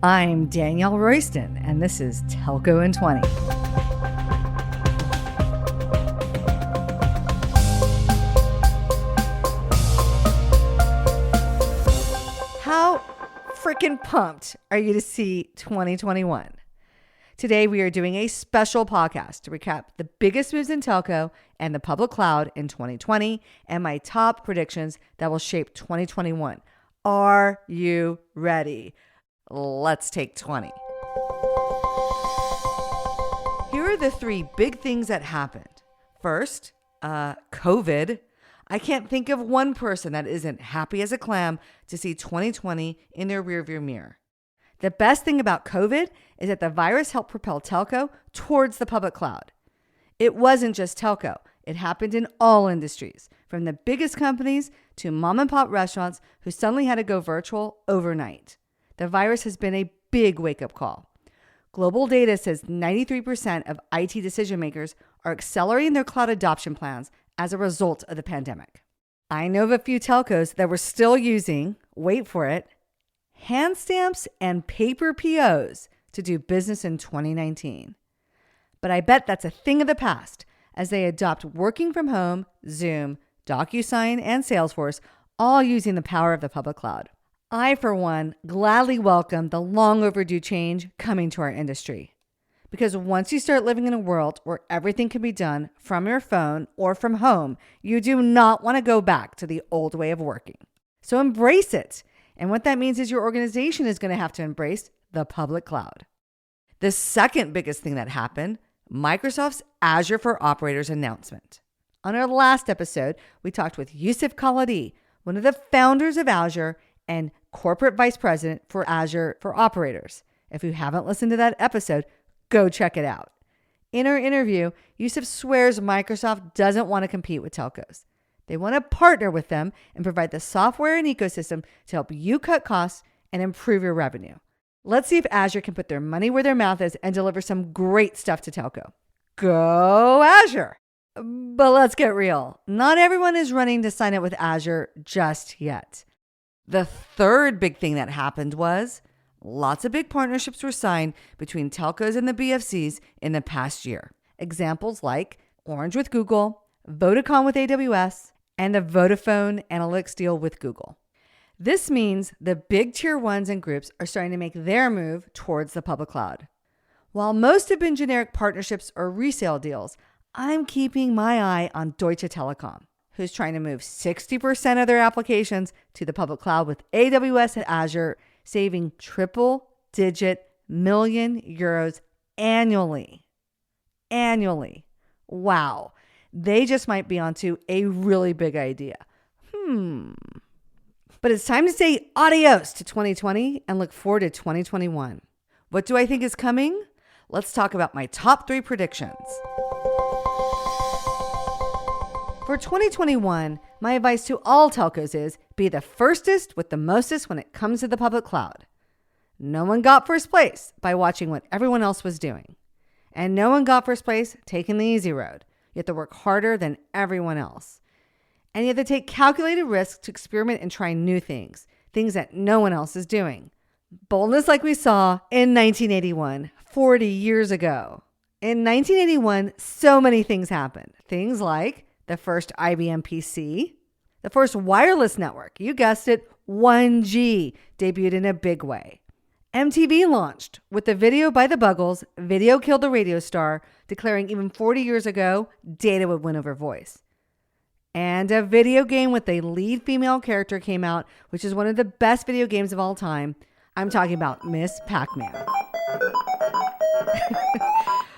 I'm Danielle Royston, and this is Telco in 20. How freaking pumped are you to see 2021? Today, we are doing a special podcast to recap the biggest moves in telco and the public cloud in 2020 and my top predictions that will shape 2021. Are you ready? Let's take 20. Here are the three big things that happened. First, COVID. I can't think of one person that isn't happy as a clam to see 2020 in their rearview mirror. The best thing about COVID is that the virus helped propel telco towards the public cloud. It wasn't just telco. It happened in all industries, from the biggest companies to mom and pop restaurants who suddenly had to go virtual overnight. The virus has been a big wake-up call. Global data says 93% of IT decision makers are accelerating their cloud adoption plans as a result of the pandemic. I know of a few telcos that were still using, wait for it, hand stamps and paper POs to do business in 2019. But I bet that's a thing of the past as they adopt working from home, Zoom, DocuSign, and Salesforce, all using the power of the public cloud. I, for one, gladly welcome the long overdue change coming to our industry. Because once you start living in a world where everything can be done from your phone or from home, you do not want to go back to the old way of working. So embrace it. And what that means is your organization is going to have to embrace the public cloud. The second biggest thing that happened, Microsoft's Azure for Operators announcement. On our last episode, we talked with Yusuf Khalidi, one of the founders of Azure and corporate vice president for Azure for Operators. If you haven't listened to that episode, go check it out. In our interview, Yusuf swears Microsoft doesn't want to compete with telcos. They want to partner with them and provide the software and ecosystem to help you cut costs and improve your revenue. Let's see if Azure can put their money where their mouth is and deliver some great stuff to telco. Go Azure! But let's get real. Not everyone is running to sign up with Azure just yet. The third big thing that happened was lots of big partnerships were signed between telcos and the BFCs in the past year. Examples like Orange with Google, Vodacom with AWS, and the Vodafone Analytics deal with Google. This means the big tier ones and groups are starting to make their move towards the public cloud. While most have been generic partnerships or resale deals, I'm keeping my eye on Deutsche Telekom, who's trying to move 60% of their applications to the public cloud with AWS and Azure, saving triple-digit million euros annually. Annually. Wow. They just might be onto a really big idea. But it's time to say adios to 2020 and look forward to 2021. What do I think is coming? Let's talk about my top 3 predictions. For 2021, my advice to all telcos is be the firstest with the mostest when it comes to the public cloud. No one got first place by watching what everyone else was doing. And no one got first place taking the easy road. You have to work harder than everyone else. And you have to take calculated risks to experiment and try new things that no one else is doing. Boldness like we saw in 1981, 40 years ago. In 1981, so many things happened. Things like the first IBM PC, the first wireless network, you guessed it, 1G, debuted in a big way. MTV launched with the video by the Buggles, Video Killed the Radio Star, declaring even 40 years ago, data would win over voice. And a video game with a lead female character came out, which is one of the best video games of all time. I'm talking about Miss Pac-Man.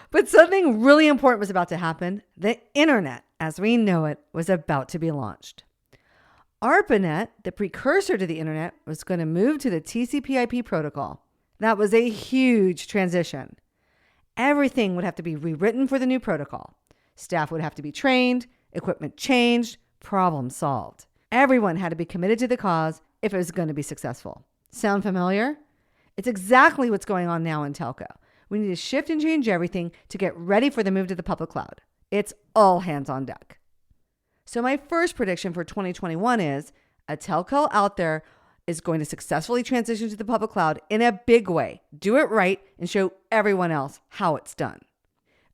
But something really important was about to happen. The internet, as we know it, was about to be launched. ARPANET, the precursor to the internet, was going to move to the TCP/IP protocol. That was a huge transition. Everything would have to be rewritten for the new protocol. Staff would have to be trained, equipment changed, problem solved. Everyone had to be committed to the cause if it was going to be successful. Sound familiar? It's exactly what's going on now in telco. We need to shift and change everything to get ready for the move to the public cloud. It's all hands on deck. So my first prediction for 2021 is a telco out there is going to successfully transition to the public cloud in a big way. Do it right and show everyone else how it's done.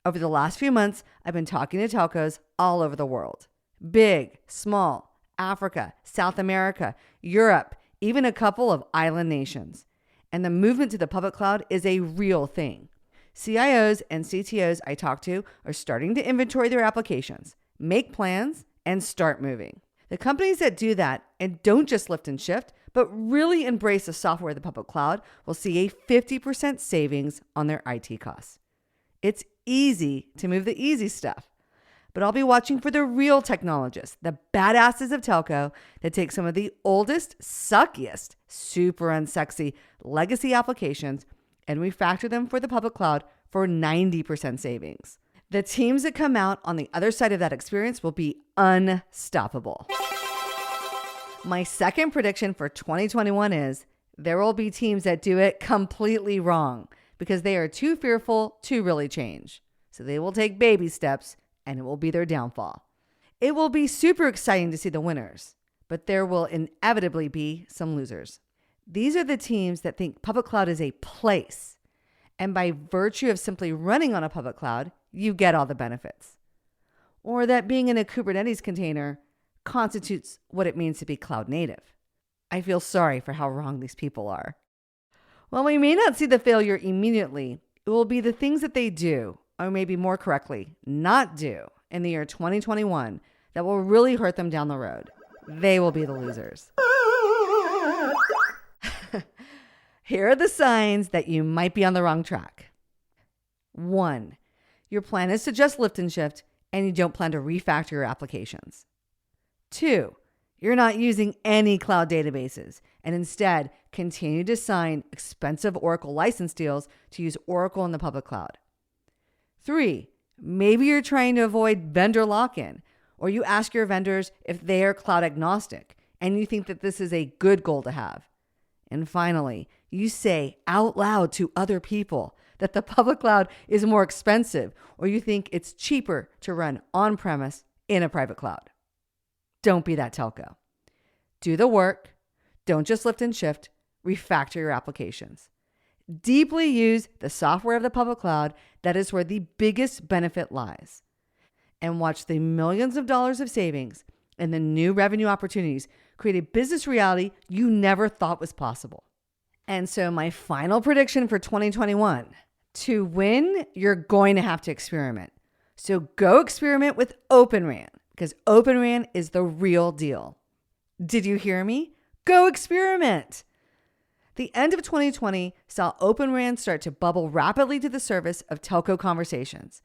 Over the last few months, I've been talking to telcos all over the world. Big, small, Africa, South America, Europe, even a couple of island nations. And the movement to the public cloud is a real thing. CIOs and CTOs I talk to are starting to inventory their applications, make plans, and start moving. The companies that do that and don't just lift and shift, but really embrace the software of the public cloud will see a 50% savings on their IT costs. It's easy to move the easy stuff, but I'll be watching for the real technologists, the badasses of telco that take some of the oldest, suckiest, super unsexy legacy applications and refactor them for the public cloud for 90% savings. The teams that come out on the other side of that experience will be unstoppable. My second prediction for 2021 is there will be teams that do it completely wrong because they are too fearful to really change. So they will take baby steps and it will be their downfall. It will be super exciting to see the winners, but there will inevitably be some losers. These are the teams that think public cloud is a place, and by virtue of simply running on a public cloud, you get all the benefits. Or that being in a Kubernetes container constitutes what it means to be cloud native. I feel sorry for how wrong these people are. While we may not see the failure immediately, it will be the things that they do, or maybe more correctly, not do in the year 2021 that will really hurt them down the road. They will be the losers. Here are the signs that you might be on the wrong track. 1. Your plan is to just lift and shift, and you don't plan to refactor your applications. 2. You're not using any cloud databases, and instead continue to sign expensive Oracle license deals to use Oracle in the public cloud. 3. Maybe you're trying to avoid vendor lock-in, or you ask your vendors if they are cloud agnostic, and you think that this is a good goal to have. And finally, you say out loud to other people that the public cloud is more expensive, or you think it's cheaper to run on-premise in a private cloud. Don't be that telco. Do the work. Don't just lift and shift. Refactor your applications. Deeply use the software of the public cloud. That is where the biggest benefit lies. And watch the millions of dollars of savings and the new revenue opportunities create a business reality you never thought was possible. And so my final prediction for 2021, to win, you're going to have to experiment. So go experiment with OpenRAN, because OpenRAN is the real deal. Did you hear me? Go experiment. The end of 2020 saw OpenRAN start to bubble rapidly to the surface of telco conversations.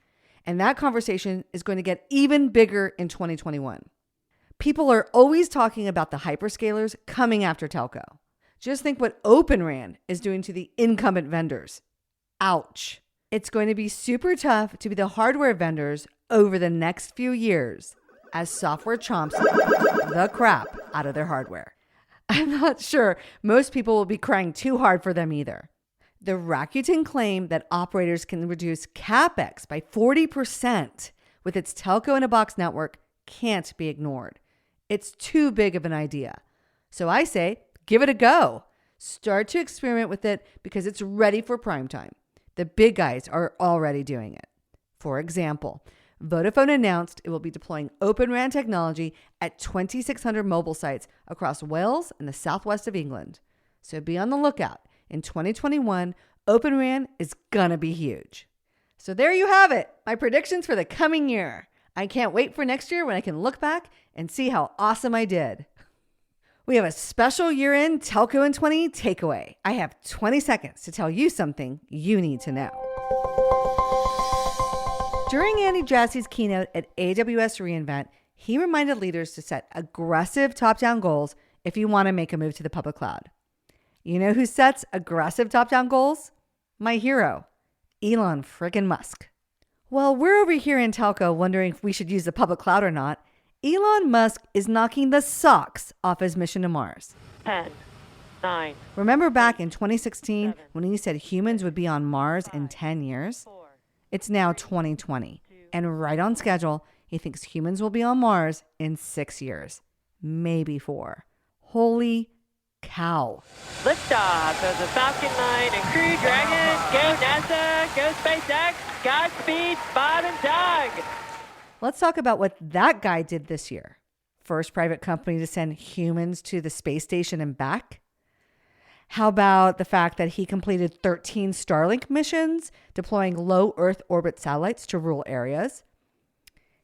And that conversation is going to get even bigger in 2021. People are always talking about the hyperscalers coming after telco. Just think what OpenRAN is doing to the incumbent vendors. Ouch. It's going to be super tough to be the hardware vendors over the next few years as software chomps the crap out of their hardware. I'm not sure most people will be crying too hard for them either. The Rakuten claim that operators can reduce CapEx by 40% with its telco-in-a-box network can't be ignored. It's too big of an idea. So I say, give it a go. Start to experiment with it because it's ready for prime time. The big guys are already doing it. For example, Vodafone announced it will be deploying OpenRAN technology at 2,600 mobile sites across Wales and the southwest of England. So be on the lookout. In 2021, OpenRAN is gonna be huge. So there you have it, my predictions for the coming year. I can't wait for next year when I can look back and see how awesome I did. We have a special year-end Telco in 20 takeaway. I have 20 seconds to tell you something you need to know. During Andy Jassy's keynote at AWS reInvent, he reminded leaders to set aggressive top-down goals if you want to make a move to the public cloud. You know who sets aggressive top-down goals? My hero, Elon friggin' Musk. Well, we're over here in telco wondering if we should use the public cloud or not. Elon Musk is knocking the socks off his mission to Mars. 10, 9. Remember back in 2016 when he said humans would be on Mars in 10 years? It's now 2020, and right on schedule, he thinks humans will be on Mars in 6 years, maybe 4. Holy cow. Liftoff of the Falcon 9 and Crew Dragon. Go NASA, go SpaceX, Godspeed, Bob and Doug. Let's talk about what that guy did this year. First private company to send humans to the space station and back. How about the fact that he completed 13 Starlink missions, deploying low Earth orbit satellites to rural areas?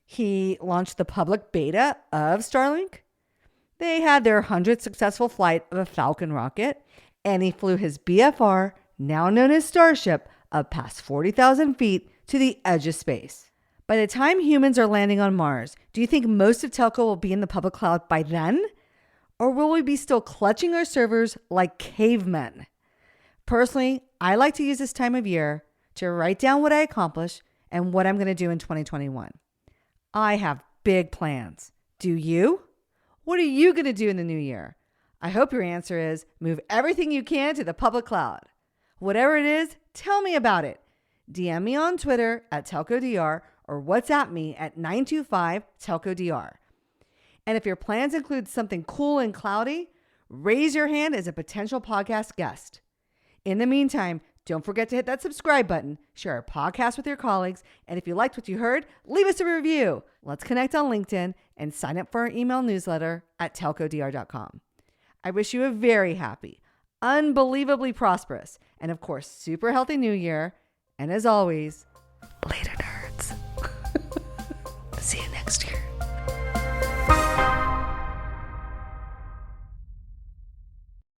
He launched the public beta of Starlink. They had their 100th successful flight of a Falcon rocket, and he flew his BFR, now known as Starship, up past 40,000 feet to the edge of space. By the time humans are landing on Mars, do you think most of telco will be in the public cloud by then? Or will we be still clutching our servers like cavemen? Personally, I like to use this time of year to write down what I accomplished and what I'm going to do in 2021. I have big plans. Do you? What are you going to do in the new year? I hope your answer is move everything you can to the public cloud. Whatever it is, tell me about it. DM me on Twitter at TelcoDR or WhatsApp me at 925-TELCO-DR. And if your plans include something cool and cloudy, raise your hand as a potential podcast guest. In the meantime, don't forget to hit that subscribe button, share our podcast with your colleagues, and if you liked what you heard, leave us a review. Let's connect on LinkedIn and sign up for our email newsletter at telcodr.com. I wish you a very happy, unbelievably prosperous, and of course, super healthy new year. And as always,